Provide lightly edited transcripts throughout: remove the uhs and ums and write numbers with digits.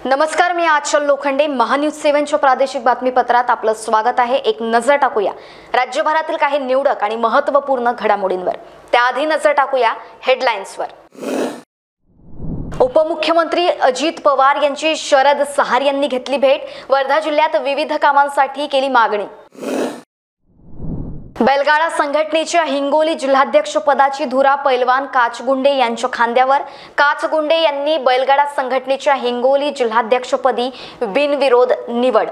नमस्कार, मी आचल लोखंडे. महान्यूज 7च्या प्रादेशिक बातमीपत्रात आपलं स्वागत आहे. एक नजर टाकूया राज्यभरातील काही निवडक आणि महत्त्वपूर्ण घडामोडींवर. त्याआधी नजर टाकूया हेडलाईन्सवर. उपमुख्यमंत्री अजित पवार यांची शरद सहार यांनी घेतली भेट. वर्धा जिल्ह्यात विविध कामांसाठी केली मागणी. बैलगाडा संघटनेच्या हिंगोली जिल्हाध्यक्ष पदाची धुरा पैलवान काचगुंडे यांच्या खांद्यावर. काचगुंडे यांनी बैलगाडा संघटनेच्या हिंगोली जिल्हाध्यक्षपदी बिनविरोध निवड.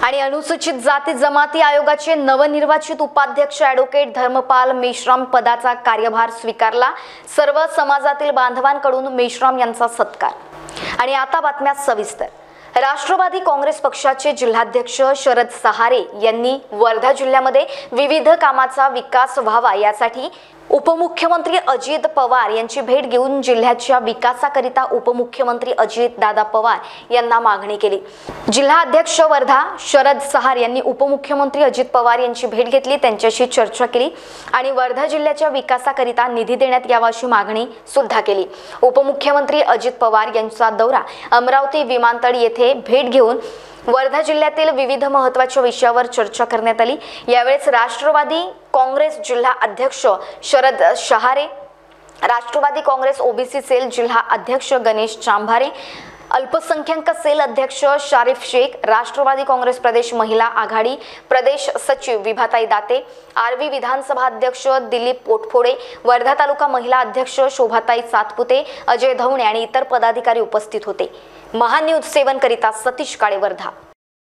आणि अनुसूचित जाती जमाती आयोगाचे नवनिर्वाचित उपाध्यक्ष ॲडव्होकेट धर्मपाल मेश्राम पदाचा कार्यभार स्वीकारला. सर्व समाजातील बांधवांकडून मेश्राम यांचा सत्कार. आणि आता बातम्या सविस्तर. राष्ट्रवादी काँग्रेस पक्षाचे जिल्हाध्यक्ष शरद सहारे यांनी वर्धा जिल्ह्यामध्ये विविध कामाचा विकास व्हावा यासाठी उपमुख्यमंत्री अजित पवार यांची भेट घेऊन जिल्ह्याच्या विकासाकरिता उपमुख्यमंत्री अजित दादा पवार यांना मागणी केली. जिल्हाध्यक्ष वर्धा शरद सहार यांनी उपमुख्यमंत्री अजित पवार यांची भेट घेतली, त्यांच्याशी चर्चा केली आणि वर्धा जिल्ह्याच्या विकासाकरिता निधी देण्यात यावा अशी मागणी सुद्धा केली. उपमुख्यमंत्री अजित पवार यांचा दौरा अमरावती विमानतळ येथे भेट घेऊन वर्धा जिल्ह्यातील विविध महत्त्वाच्या विषयावर चर्चा करण्यात आली. यावेळेस राष्ट्रवादी काँग्रेस जिल्हा अध्यक्ष शरद सहारे, राष्ट्रवादी काँग्रेस ओबीसी सेल जिल्हा अध्यक्ष गणेश चांभारे, अल्पसंख्याक सेल अध्यक्ष शारिफ शेख, राष्ट्रवादी काँग्रेस प्रदेश महिला आघाडी प्रदेश सचिव विभाताई दाते, आर्वी विधानसभा अध्यक्ष दिलीप पोटफोडे, वर्धा तालुका महिला अध्यक्ष शोभाताई सातपुते, अजय धवणे आणि इतर पदाधिकारी उपस्थित होते. महान्यूज 7 करिता सतीश काळे, वर्धा.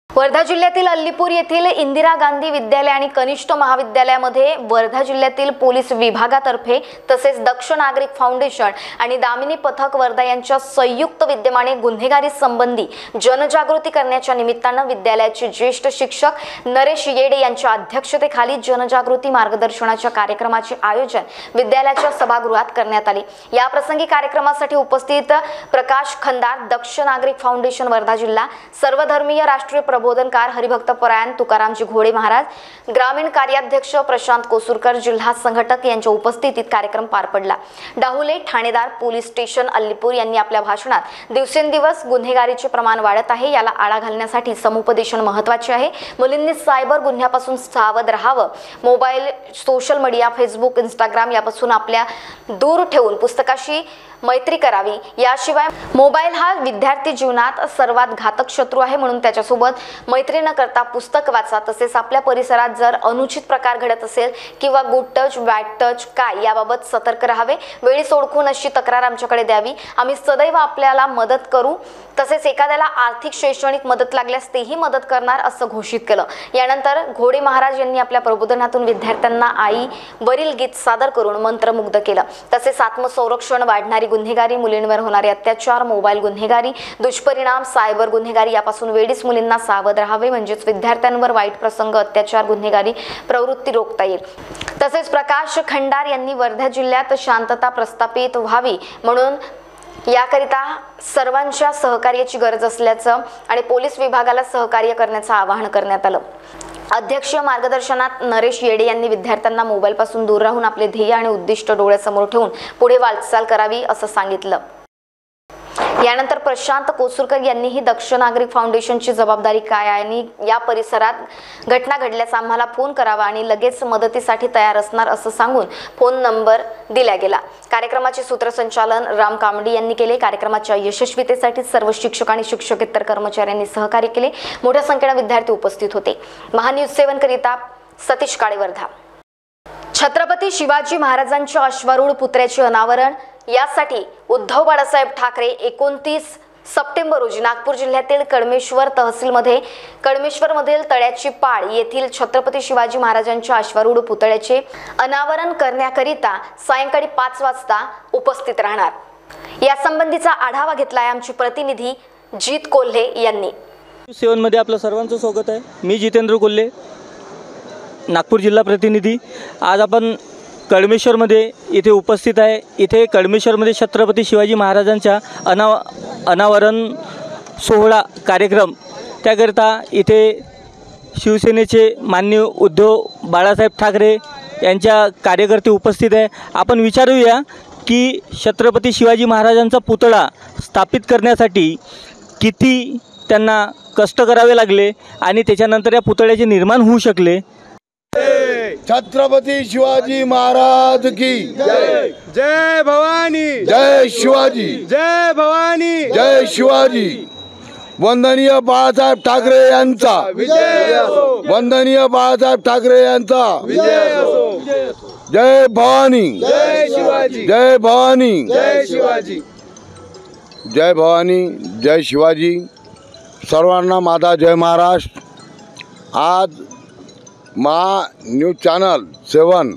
वर्धा जिल्ह्यातील अल्लीपूर येथील इंदिरा गांधी विद्यालय आणि कनिष्ठ महाविद्यालयामध्ये वर्धा जिल्ह्यातील पोलीस विभागातर्फे तसेच दक्ष नागरिक फाउंडेशन आणि दामिनी पथक वर्धा यांच्या संयुक्त विद्यमाने गुन्हेगारी संबंधी जनजागृती करण्याच्या निमित्तानं विद्यालयाचे ज्येष्ठ शिक्षक नरेश येडे यांच्या अध्यक्षतेखाली जनजागृती मार्गदर्शनाच्या कार्यक्रमाचे आयोजन विद्यालयाच्या सभागृहात करण्यात आले. या प्रसंगी कार्यक्रमासाठी उपस्थित प्रकाश खंदार, दक्ष नागरिक फाउंडेशन वर्धा जिल्हा, सर्वधर्मीय राष्ट्रीय प्रबोधनकार हरिभक्त परायण तुकारामजी घोडे महाराज, ग्रामीण कार्याध्यक्ष प्रशांत कोसुरकर, जिल्हा संघटक यांच्या उपस्थितीत कार्यक्रम पार पडला. डाहुले ठाणेदार पोलीस स्टेशन अल्लीपूर यांनी आपल्या भाषणात दिवसेंदिवस गुन्हेगारीचे प्रमाण वाढत आहे, याला आळा घालण्यासाठी समुपदेशन महत्त्वाचे आहे. मुलींनी सायबर गुन्ह्यापासून सावध राहावं, mobile, social media, Facebook, Instagram यापासून आपल्या दूर ठेवून पुस्तकाशी मैत्री करावी. याशिवाय मोबाईल हा विद्यार्थी जीवनात सर्वात घातक शत्रू आहे, म्हणून त्याच्यासोबत मैत्री न करता पुस्तक वाचा. तसेच आपल्या परिसरात जर अनुचित प्रकार घडत असेल किंवा गुड टच बॅड टच काय याबाबत सतर्क राहावे. वेळीच ओळखून अशी तक्रार आमच्याकडे द्यावी, आम्ही सदैव आपल्याला मदत करू. तसेच एखाद्याला आर्थिक शैक्षणिक मदत लागल्यास तेही मदत करणार असं घोषित केलं. यानंतर घोडे महाराज यांनी आपल्या प्रबोधनातून विद्यार्थ्यांना आई वरील गीत सादर करून मंत्रमुग्ध केलं. तसेच आत्मसंरक्षण, वाढणारी गुन्हेगारी, मुलींवर होणारे अत्याचार, मोबाईल गुन्हेगारी, दुष्परिणाम, सायबर गुन्हेगारी यापासून वेळीच मुलींना सावध राहावे, म्हणजेच विद्यार्थ्यांवर वाईट प्रसंग, अत्याचार, गुन्हेगारी प्रवृत्ती रोखता येईल. तसेच प्रकाश खंडार यांनी वर्धा जिल्ह्यात शांतता प्रस्थापित व्हावी म्हणून याकरिता सर्वांच्या सहकार्याची गरज असल्याचं आणि पोलीस विभागाला सहकार्य करण्याचं आवाहन करण्यात आलं. अध्यक्षीय मार्गदर्शनात नरेश येडे यांनी विद्यार्थ्यांना मोबाईलपासून दूर राहून आपले ध्येय आणि उद्दिष्ट डोळ्यासमोर ठेवून पुढे वाटचाल करावी असं सांगितलं. यानंतर प्रशांत कोसुरकर यांनीही दक्ष नागरिक फाउंडेशनची जबाबदारी काय आहे आणि या परिसरात घटना घडल्यास आम्हाला फोन करावा आणि लगेच मदतीसाठी तयार असणार असं सांगून फोन नंबर दिला गेला. कार्यक्रमाचे सूत्रसंचालन राम कामडी यांनी केले. कार्यक्रमाच्या यशस्वीतेसाठी सर्व शिक्षक आणि शिक्षकेतर कर्मचाऱ्यांनी सहकार्य केले. मोठ्या संख्येने विद्यार्थी उपस्थित होते. महान्यूज 7 करिता सतीश काळे, वर्धा. छत्रपती शिवाजी महाराजांच्या अश्वारूढ पुतळ्याचे अनावरण यासाठी उद्धव बाळासाहेब ठाकरे 29 सप्टेंबर रोजी नागपूर जिल्ह्यातील कळमेश्वर तहसीलमध्ये कळमेश्वरमधील तळ्याची पाळ येथील छत्रपती शिवाजी महाराजांच्या अश्वारूढ पुतळ्याचे अनावरण करण्याकरिता सायंकाळी 5 वाजता उपस्थित राहणार. यासंबंधीचा आढावा घेतला आहे आमचे प्रतिनिधी जीत कोल्हे यांनी. 7 मध्ये आपलं सर्वांचं स्वागत आहे. मी जितेंद्र कोल्हे, नागपूर जिल्हा प्रतिनिधी. आज आपण कळमेश्वरमध्ये इथे उपस्थित आहे. इथे कळमेश्वरमध्ये छत्रपती शिवाजी महाराजांच्या अनावरण सोहळा कार्यक्रम त्याकरिता इथे शिवसेनेचे माननीय उद्धव बाळासाहेब ठाकरे यांच्या कार्यकर्ते उपस्थित आहे. आपण विचारूया की छत्रपती शिवाजी महाराजांचा पुतळा स्थापित करण्यासाठी किती त्यांना कष्ट करावे लागले आणि त्याच्यानंतर या पुतळ्याचे निर्माण होऊ शकले। छत्रपती शिवाजी महाराज की जय जय भवानी, जय शिवाजी, जय भवानी, जय शिवाजी। वंदनीय बाळासाहेब ठाकरे यांचा विजय असो, वंदनीय बाळासाहेब ठाकरे यांचा विजय असो, जय भवानी, जय शिवाजी, जय भवानी, जय शिवाजी। जय भवानी, जय शिवाजी। सर्वांना माझा जय महाराष्ट्र। आज महा न्यूज चॅनल 7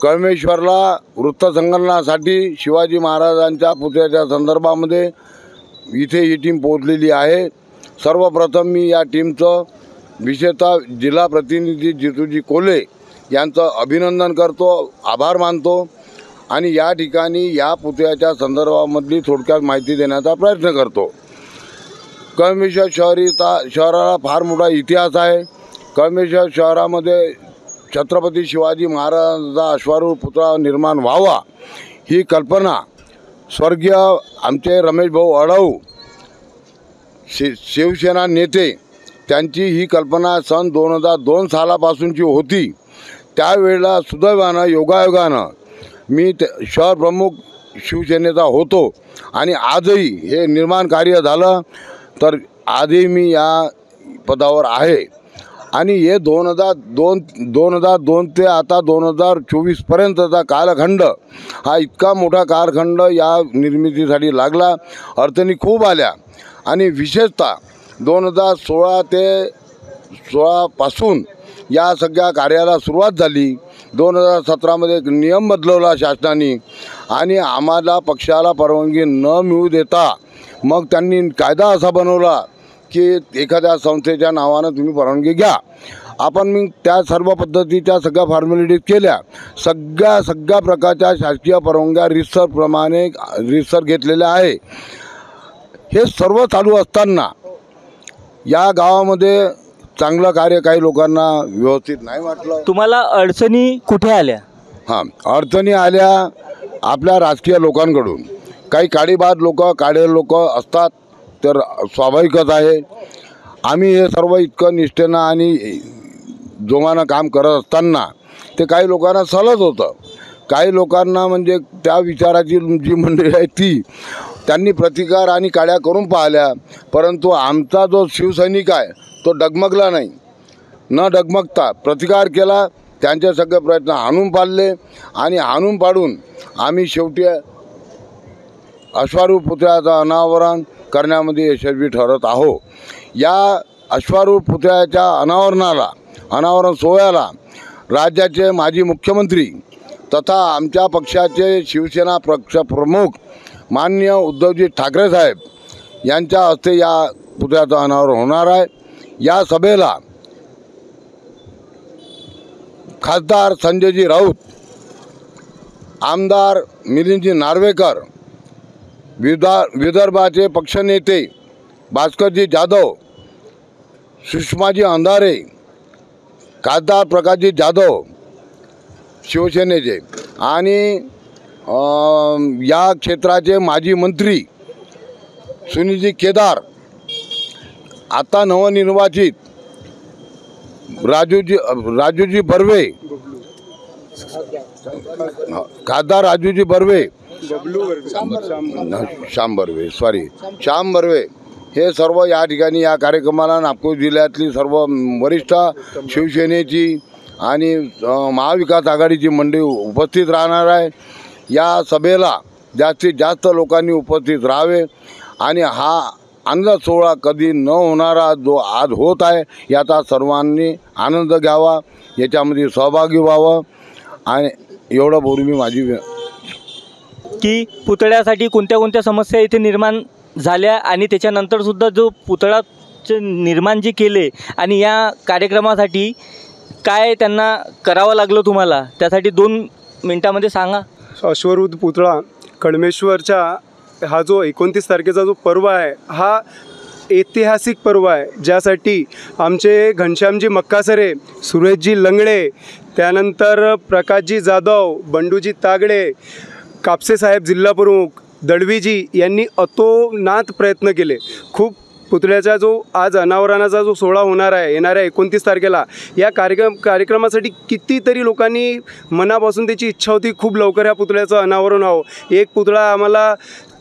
कळमेश्वरला वृत्तसंकलनासाठी शिवाजी महाराजांच्या पुतळ्याच्या संदर्भामध्ये इथे ही टीम पोहोचलेली आहे। सर्वप्रथम मी या टीमचं विशेषतः जिल्हा प्रतिनिधी जितूजी कोल्हे यांचं अभिनंदन करतो, आभार मानतो आणि या ठिकाणी या पुतळ्याच्या संदर्भामधली थोडक्यात माहिती देण्याचा प्रयत्न करतो। कळमेश्वर शहराला फार मोठा इतिहास आहे। कळमेश्वर शहरामध्ये छत्रपती शिवाजी महाराजांचा अश्वारूढ पुतळा निर्माण व्हावा ही कल्पना स्वर्गीय आमचे रमेश भाऊ अडव शिवसेना नेते त्यांची ही कल्पना सन 2002 सालापासूनची होती। त्यावेळेला सुदैवानं योगायोगानं मी शहर प्रमुख शिवसेनेचा होतो आणि आजही हे निर्माण कार्य झालं तर आजही मी या पदावर आहे आणि हे 2002 ते आता 2024 पर्यंतचा कालखंड हा इतका मोठा कालखंड या निर्मितीसाठी लागला। अडचणी खूप आल्या आणि विशेषतः 2016 ते 16 पासून या सगळ्या कार्याला सुरुवात झाली। 2017 एक नियम बदलवला शासनाने आणि आम्हाला पक्षाला परवानगी न मिळू देता मग त्यांनी कायदा असा बनवला की एखाद्या संस्थेच्या नावानं तुम्ही परवानगी घ्या। आपण मी त्या सर्व पद्धतीच्या सगळ्या फॉर्मॅलिटीज केल्या। सगळ्या प्रकारच्या शासकीय परवानग्या रितसर घेतलेल्या आहे। हे सर्व चालू असताना या गावामध्ये चांगलं कार्य काही लोकांना व्यवस्थित नाही वाटलं। तुम्हाला अडचणी कुठे आल्या? अडचणी आल्या आपल्या राजकीय लोकांकडून। काही काडीबाज लोक असतात तर स्वाभाविकच आहे। आम्ही हे सर्व इतकं निष्ठेनं आणि जोमानं काम करत असताना ते काही लोकांना सलत होतं। काही लोकांना म्हणजे त्या विचाराची जी मंडळी आहे ती त्यांनी प्रतिकार आणि काड्या करून पाहिल्या, परंतु आमचा जो शिवसैनिक आहे तो डगमगला नाही। न डगमगता प्रतिकार केला। त्यांचे सगळे प्रयत्न हाणून पाडले आणि हाणून पाडून आम्ही शेवटी अश्वारूढ पुतळ्याचं अनावरण करण्यामध्ये यशस्वी ठरत आहोत। या अश्वारूढ पुतळ्याच्या अनावरण सोहळ्याला राज्याचे माजी मुख्यमंत्री तथा आमच्या पक्षाचे शिवसेना पक्ष प्रमुख माननीय उद्धवजी ठाकरे साहेब यांच्या हस्ते या पुतळ्याचं अनावरण होणार आहे। या सभेला खासदार संजयजी राऊत, आमदार मिलिंदजी नार्वेकर, विदर्भाचे पक्षनेते भास्करजी जाधव, सुषमाजी अंधारे, खासदार प्रकाशजी जाधव शिवसेनेचे आणि या क्षेत्राचे माजी मंत्री सुनीलजी केदार, आता नवनिर्वाचित राजूजी बर्वे, खासदार राजूजी बर्वे, श्याम बर्वे हे सर्व या ठिकाणी या कार्यक्रमाला नागपूर जिल्ह्यातली सर्व वरिष्ठ शिवसेनेची आणि महाविकास आघाडीची मंडळी उपस्थित राहणार आहे। या सभेला जास्तीत जास्त लोकांनी उपस्थित राहावे आणि हा आनंद सोहळा कधी न होणारा जो आज होत आहे याचा सर्वांनी आनंद घ्यावा, याच्यामध्ये सहभागी व्हावं आणि एवढं बोलून मी माझी की पुतळ्यासाठी कोणत्या समस्या इथे निर्माण झाल्या आणि त्याच्यानंतरसुद्धा जो पुतळाचे निर्माण जे केले आणि या कार्यक्रमासाठी काय त्यांना करावं लागलं तुम्हाला, त्यासाठी 2 मिनिटामध्ये सांगा। अश्वारूढ पुतळा कळमेश्वरच्या हा जो 29 तारखेचा जो पर्व आहे हा ऐतिहासिक पर्व आहे, ज्यासाठी आमचे घनश्यामजी मक्कासरे, सुरेशजी लंगडे, त्यानंतर प्रकाशजी जाधव, बंडूजी तागडे, कापसे साहेब जिल्हा प्रमुख दळवीजी यांनी अतोनात प्रयत्न केले. खूप पुतळ्याचा जो आज अनावरणाचा जो सोहळा होणार आहे येणाऱ्या 29 तारखेला, या कार्यक्रमासाठी कितीतरी लोकांनी मनापासून त्याची इच्छा होती खूप लवकर ह्या पुतळ्याचं अनावरण व्हावं. एक पुतळा आम्हाला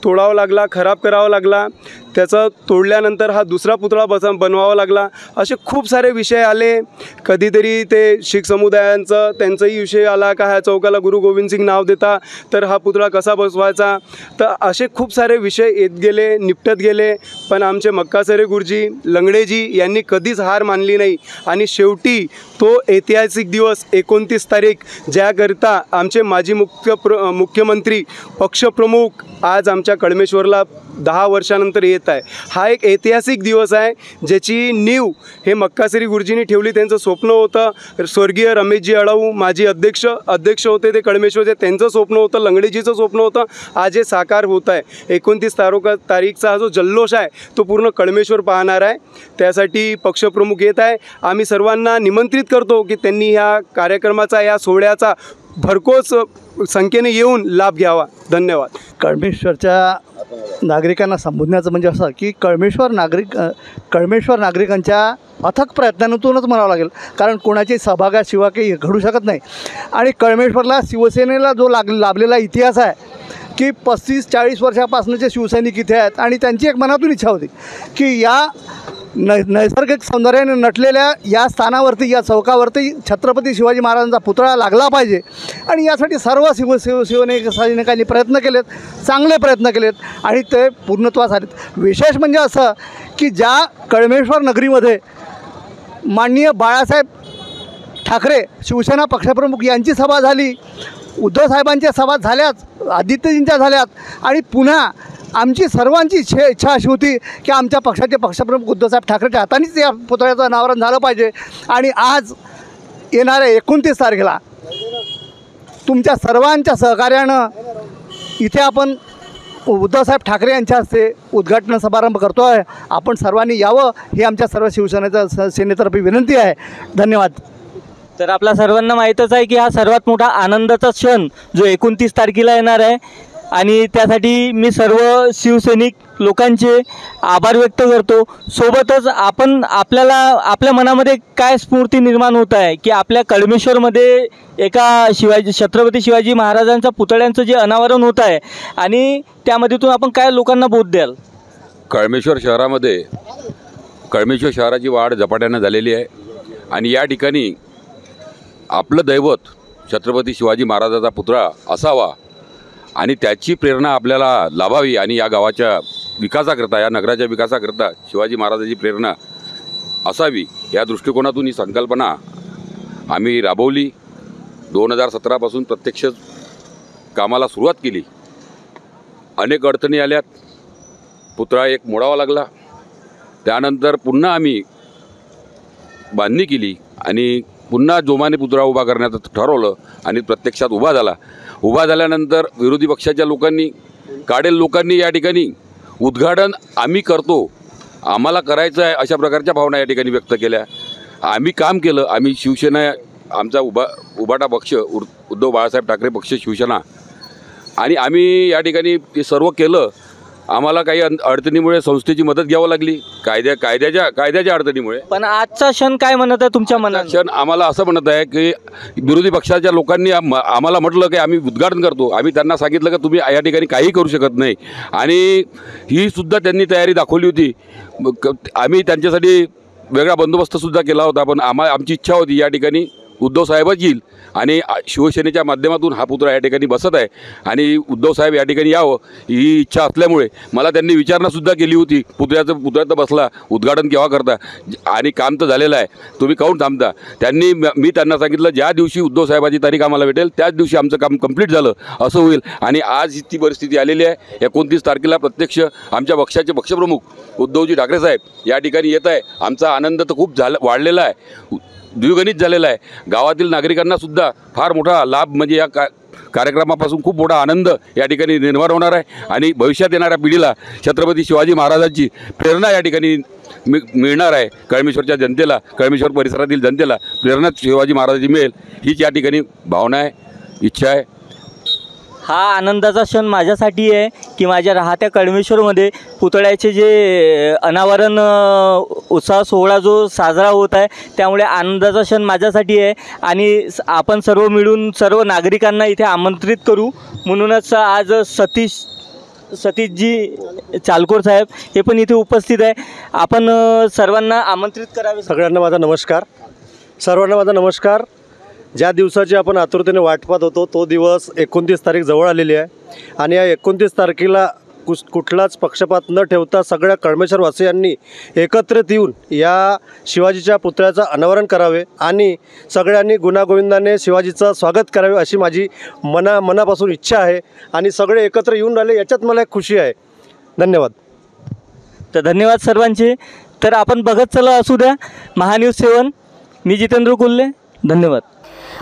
तोडावा लागला, खराब करावा लागला, त्याचं तोडल्यानंतर हा दुसरा पुतळा बनवावा लागला. असे खूप सारे विषय आले. कधीतरी ते शीख समुदायांचं त्यांचाही विषय आला का ह्या चौकाला गुरु गोविंद सिंग नाव देता तर हा पुतळा कसा बसवायचा. तर असे खूप सारे विषय येत गेले, निपटत गेले. पण आमचे मक्कासरे गुरुजी लंगडेजी यांनी कधीच हार मानली नाही आणि शेवटी तो ऐतिहासिक दिवस 29 तारीख ज्याकरिता आमचे माजी मुख्यमंत्री पक्षप्रमुख आज आमच्या कळमेश्वरला 10 वर्षानंतर येत आहे. हा एक ऐतिहासिक दिवस आहे ज्याची नीव हे मक्कासरी गुरुजींनी ठेवली. त्यांचं स्वप्न होतं. स्वर्गीय रमेशजी अडाऊ माजी अध्यक्ष होते ते कळमेश्वरचे, त्यांचं स्वप्न होतं, लंगडेजीचं स्वप्न होतं. आज हे साकार होत आहे. 29 तारीखचा हा जो जल्लोष आहे तो पूर्ण कळमेश्वर पाहणार आहे. त्यासाठी पक्षप्रमुख येत आहे. आम्ही सर्वांना निमंत्रित करतो की त्यांनी ह्या कार्यक्रमाचा या सोहळ्याचा भरघोस संख्येने येऊन लाभ घ्यावा. धन्यवाद. कळमेश्वरच्या नागरिकांना संबोधण्याचं म्हणजे असं की कळमेश्वर नागरिकांच्या अथक प्रयत्नांतूनच म्हणावं लागेल, कारण कोणाची सहभागाशिवाय काही घडू शकत नाही. आणि कळमेश्वरला शिवसेनेला जो लाभलेला इतिहास आहे की 35-40 वर्षापासूनचे शिवसैनिक इथे आहेत आणि त्यांची एक मनातून इच्छा होती की या नैसर्गिक सौंदर्याने नटलेल्या या स्थानावरती, या चौकावरती छत्रपती शिवाजी महाराजांचा पुतळा लागला पाहिजे. आणि यासाठी सर्व सैनिकांनी प्रयत्न केलेत, चांगले प्रयत्न केलेत आणि ते पूर्णत्वास आलेत. विशेष म्हणजे असं की ज्या कळमेश्वर नगरीमध्ये माननीय बाळासाहेब ठाकरे शिवसेना पक्षप्रमुख यांची सभा झाली, उद्धव साहेबांच्या सभा झाल्याच, आदित्यजींच्या झाल्यात आणि पुन्हा आमची सर्वांची इच्छा अशी होती की आमच्या पक्षाचे पक्षप्रमुख उद्धवसाहेब ठाकरेच्या हातानेच या पुतळ्याचं अनावरण झालं पाहिजे. आणि आज येणाऱ्या 29 तारखेला तुमच्या सर्वांच्या सहकार्यानं इथे आपण उद्धवसाहेब ठाकरे यांच्या हस्ते उद्घाटन समारंभ करतो आहे. आपण सर्वांनी यावं ही आमच्या सर्व सेनेतर्फे विनंती आहे. धन्यवाद. तर आपल्या सर्वांना माहीतच आहे की हा सर्वात मोठा आनंदाचा क्षण जो 29 तारखेला येणार आहे आणि त्यासाठी मी सर्व शिवसैनिक लोकांचे आभार व्यक्त करतो. सोबतच आपल्या मनामध्ये काय स्फूर्ती निर्माण होत आहे की आपल्या कळमेश्वरमध्ये एका छत्रपती शिवाजी महाराजांच्या पुतळ्यांचं जे अनावरण होत आहे आणि त्यामधून आपण काय लोकांना बोध द्याल. कळमेश्वर शहराची वाढ झपाट्यानं झालेली आहे आणि या ठिकाणी आपलं दैवत छत्रपती शिवाजी महाराजांचा पुतळा असावा आणि त्याची प्रेरणा आपल्याला लाभावी आणि या गावाच्या विकासाकरता, या नगराच्या विकासाकरता शिवाजी महाराजांची प्रेरणा असावी या दृष्टिकोनातून ही संकल्पना आम्ही राबवली. 2017पासून प्रत्यक्ष कामाला सुरुवात केली. अनेक अडचणी आल्यात, पुतळा एक मोडावा लागला. त्यानंतर पुन्हा आम्ही बांधणी केली आणि पुन्हा जोमाने पुतळा उभा करण्याचं ठरवलं आणि प्रत्यक्षात उभा झाला. उभा झाल्यानंतर विरोधी पक्षाच्या लोकांनी या ठिकाणी उद्घाटन आम्ही करतो, आम्हाला करायचं आहे अशा प्रकारच्या भावना या ठिकाणी व्यक्त केल्या. आम्ही काम केलं. आम्ही शिवसेना, आमचा उभाटा पक्ष, उद्धव बाळासाहेब ठाकरे पक्ष शिवसेना, आणि आम्ही या ठिकाणी ते सर्व केलं. आम्हाला काही अडचणीमुळे संस्थेची मदत घ्यावी लागली, कायद्याच्या अडचणीमुळे. पण आजचा क्षण काय म्हणत आहे तुमच्या मनात? क्षण आम्हाला असं म्हणत आहे की विरोधी पक्षाच्या लोकांनी आम्हाला म्हटलं की आम्ही उद्घाटन करतो. आम्ही त्यांना सांगितलं की तुम्ही या ठिकाणी काही करू शकत नाही आणि ही सुद्धा त्यांनी तयारी दाखवली होती. आम्ही त्यांच्यासाठी वेगळा बंदोबस्तसुद्धा केला होता. पण आमची इच्छा होती या ठिकाणी उद्धव साहेबच येईल आणि शिवसेनेच्या माध्यमातून हा पुतळा या ठिकाणी बसत आहे आणि उद्धव साहेब या ठिकाणी यावं ही इच्छा असल्यामुळे मला त्यांनी विचारणासुद्धा केली होती, पुतळ्यात बसला, उद्घाटन केव्हा करता आणि काम तर झालेलं आहे, तुम्ही काहून थांबता. मी त्यांना सांगितलं ज्या दिवशी उद्धव साहेबाची तारीख आम्हाला भेटेल त्याच दिवशी आमचं काम कंप्लीट झालं असं होईल. आणि आज ती परिस्थिती आलेली आहे. 29 तारखेला प्रत्यक्ष आमच्या पक्षाचे पक्षप्रमुख उद्धवजी ठाकरे साहेब या ठिकाणी येत आहे. आमचा आनंद तर खूप वाढलेला आहे, द्विगुणित झालेला आहे. गावातील नागरिकांना सुद्धा फार मोठा लाभ म्हणजे या कार्यक्रमापासून खूप मोठा आनंद या ठिकाणी निर्माण होणार आहे आणि भविष्यात येणाऱ्या पिढीला छत्रपती शिवाजी महाराजांची प्रेरणा या ठिकाणी मिळणार आहे. कळमेश्वरच्या जनतेला, कळमेश्वर परिसरातील जनतेला प्रेरणा शिवाजी महाराजांची मिळेल हीच या ठिकाणी भावना आहे, इच्छा आहे. हा आनंदाचा क्षण माझ्यासाठी आहे की माझ्या राहत्या कळमेश्वरमध्ये पुतळ्याचे जे अनावरण उत्साह सोहळा जो साजरा होत आहे, त्यामुळे आनंदाचा क्षण माझ्यासाठी आहे आणि आपण सर्व मिळून सर्व नागरिकांना इथे आमंत्रित करू म्हणूनच आज सतीशजी चालकोर साहेब हे पण इथे उपस्थित आहे. आपण सर्वांना आमंत्रित करावे. सगळ्यांना माझा नमस्कार. सर्वांना माझा नमस्कार. ज्या दिवसाची आपण आतुरतेने वाट पाहत होतो तो दिवस 29 तारीख जवळ आलेली आहे आणि या 29 तारखेला कुठलाच पक्षपात न ठेवता सगळ्या कळमेश्वरवासियांनी एकत्रित येऊन या शिवाजीच्या पुतळ्याचं अनावरण करावे आणि सगळ्यांनी गुण्यागोविंदाने शिवाजीचं स्वागत करावे अशी माझी मनापासून इच्छा आहे आणि सगळे एकत्र येऊन राहिले याच्यात मला एक खुशी आहे. धन्यवाद. तर धन्यवाद सर्वांचे. तर आपण बघत चला असू द्या महान्यूज 7. मी जितेंद्र कोल्हे. धन्यवाद.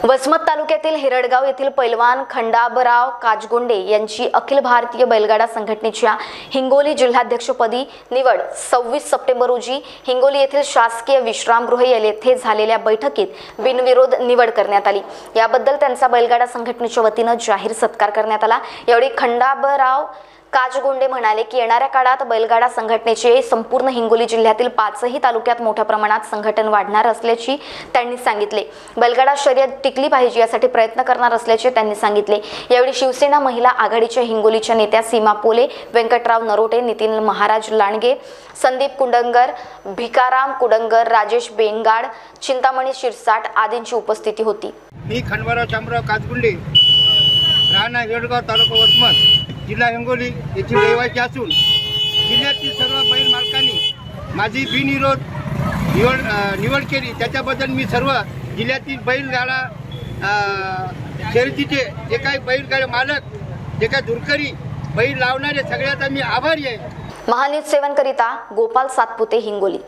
वसमत तालुक्यातील हिरडगाव येथील पैलवान खंडाबराव काजगोंडे यांची अखिल भारतीय बैलगाडा संघटनेच्या हिंगोली जिल्हाध्यक्षपदी निवड 26 सप्टेंबर रोजी हिंगोली येथील शासकीय विश्रामगृह येथे झालेल्या बैठकीत बिनविरोध निवड करण्यात आली. याबद्दल त्यांचा बैलगाडा संघटनेच्या वतीनं जाहीर सत्कार करण्यात आला. यावेळी खंडाबराव काजगोंडे म्हणाले की येणाऱ्या काळात बैलगाडा संघटनेचे संपूर्ण हिंगोली जिल्ह्यातील 5ही तालुक्यात मोठ्या प्रमाणात संघटन वाढणार असल्याची त्यांनी सांगितले. बैलगाडा शर्यत टिकली पाहिजे यासाठी प्रयत्न करणार असल्याचे त्यांनी सांगितले. यावेळी शिवसेना महिला आघाडीच्या हिंगोलीच्या नेत्या सीमा पोले, व्यंकटराव नरोटे, नितीन महाराज लांडगे, संदीप कुंडंगर, भिकाराम कुंडंगर, राजेश बेंगाड, चिंतामणी शिरसाट आदींची उपस्थिती होती. मी खंडबराव शामराव काजगुंडे, राहणार हिरडगाव, तालुका वसमत, जिल्हा हिंगोली येथील रहिवासी असून जिल्ह्यातील सर्व बैल मालकांनी माझी बिनविरोध निवड केली. त्याच्याबद्दल मी सर्व जिल्ह्यातील बैलगाडा शर्यतीचे जे काही बैलगाडा मालक, जे काही दुरकरी बैल लावणारे सगळ्याचा मी आभारी आहे. महान्यूज 7 करिता गोपाल सातपुते, हिंगोली.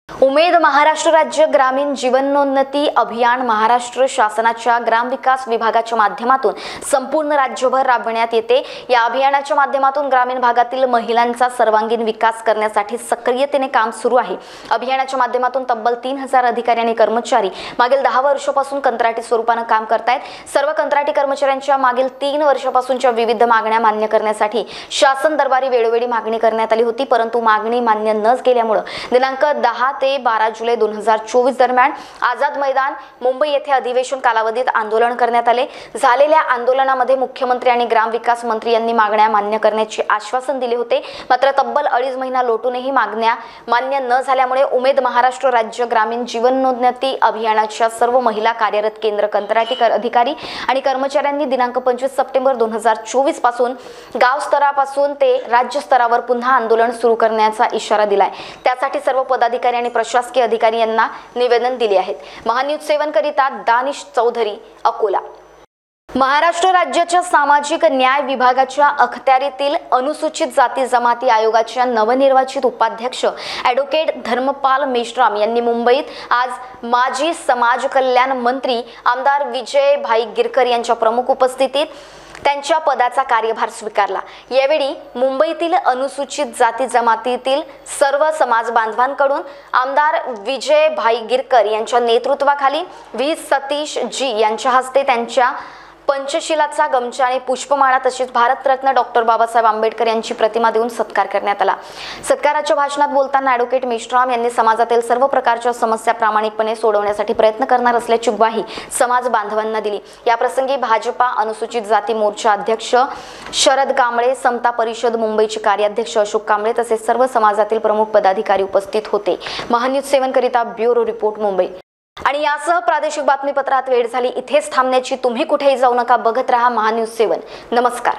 उमेद महाराष्ट्र राज्य ग्रामीण जीवनोन्नती अभियान महाराष्ट्र शासनाच्या ग्रामविकास विभागाच्या माध्यमातून संपूर्ण राज्यभर राबविण्यात येते. या अभियानाच्या माध्यमातून ग्रामीण भागातील महिलांचा सर्वांगीण विकास करण्यासाठी सक्रियतेने काम सुरू आहे. अभियानाच्या माध्यमातून तब्बल 3000 अधिकारी आणि कर्मचारी मागील 10 वर्षापासून कंत्राटी स्वरूपाने काम करतायत. सर्व कंत्राटी कर्मचाऱ्यांच्या मागील 3 वर्षापासूनच्या विविध मागण्या मान्य करण्यासाठी शासन दरबारी वेळोवेळी मागणी करण्यात आली होती, परंतु मागणी मान्य न केल्यामुळे दिनांक 10 ते 12 जुलै 2024 दरम्यान आझाद मैदान मुंबई येथे अधिवेशन कालावधीत आंदोलन करण्यात आले. झालेल्या आंदोलनामध्ये मुख्यमंत्री आणि ग्रामविकास मंत्री यांनी मागण्या मान्य करण्याचे आश्वासन दिले होते. मात्र तब्बल 2.5 महिना लोटूनही मागण्या मान्य न झाल्यामुळे उमेद महाराष्ट्र राज्य ग्रामीण जीवनोन्नती अभियानाच्या सर्व महिला कार्यरत केंद्र कंत्राटी अधिकारी आणि कर्मचाऱ्यांनी दिनांक 25 सप्टेंबर 2024 पासून गाव स्तरापासून ते राज्य स्तरावर पुन्हा आंदोलन सुरू करण्याचा इशारा दिलाय. त्यासाठी सर्व पदाधिकारी आणि प्रशासकीय अधिकारी यांना निवेदन दिले आहेत. महान्यूज 7 करिता दानिश चौधरी, अकोला. महाराष्ट्र राज्याच्या सामाजिक न्याय विभागाच्या अखत्यारीतील अनुसूचित जाती जमाती आयोगाच्या नवनिर्वाचित उपाध्यक्ष ॲडव्होकेट धर्मपाल मेश्राम यांनी मुंबईत आज माजी समाज कल्याण मंत्री आमदार विजय भाई गिरकर यांच्या प्रमुख उपस्थितीत त्यांच्या पदाचा कार्यभार स्वीकारला. यावेळी मुंबईतील अनुसूचित जाती जमातीतील सर्व समाज बांधवांकडून आमदार विजय भाई गिरकर यांच्या नेतृत्वाखाली व्ही सतीश जी यांच्या हस्ते त्यांच्या पंचशिलाचा गमछा आणि पुष्पमाळा तसेच भारतरत्न डॉक्टर बाबासाहेब आंबेडकर यांची प्रतिमा देऊन सत्कार करण्यात आला. सत्काराच्या भाषणात बोलताना ॲडव्होकेट मेश्राम यांनी समाजातील सर्व प्रकारच्या समस्या प्रामाणिकपणे सोडवण्यासाठी प्रयत्न करणार असल्याची ग्वाही समाज बांधवांना दिली. याप्रसंगी भाजपा अनुसूचित जाती मोर्चा अध्यक्ष शरद कांबळे, समता परिषद मुंबईचे कार्याध्यक्ष अशोक कांबळे तसेच सर्व समाजातील प्रमुख पदाधिकारी उपस्थित होते. महान्यूज 7 करिता ब्युरो रिपोर्ट, मुंबई. आणि यासह प्रादेशिक बातमीपत्रात वेळ झाली. इथेच थांबण्याची. तुम्ही कुठेही जाऊ नका. बघत रहा महान्यूज 7. नमस्कार.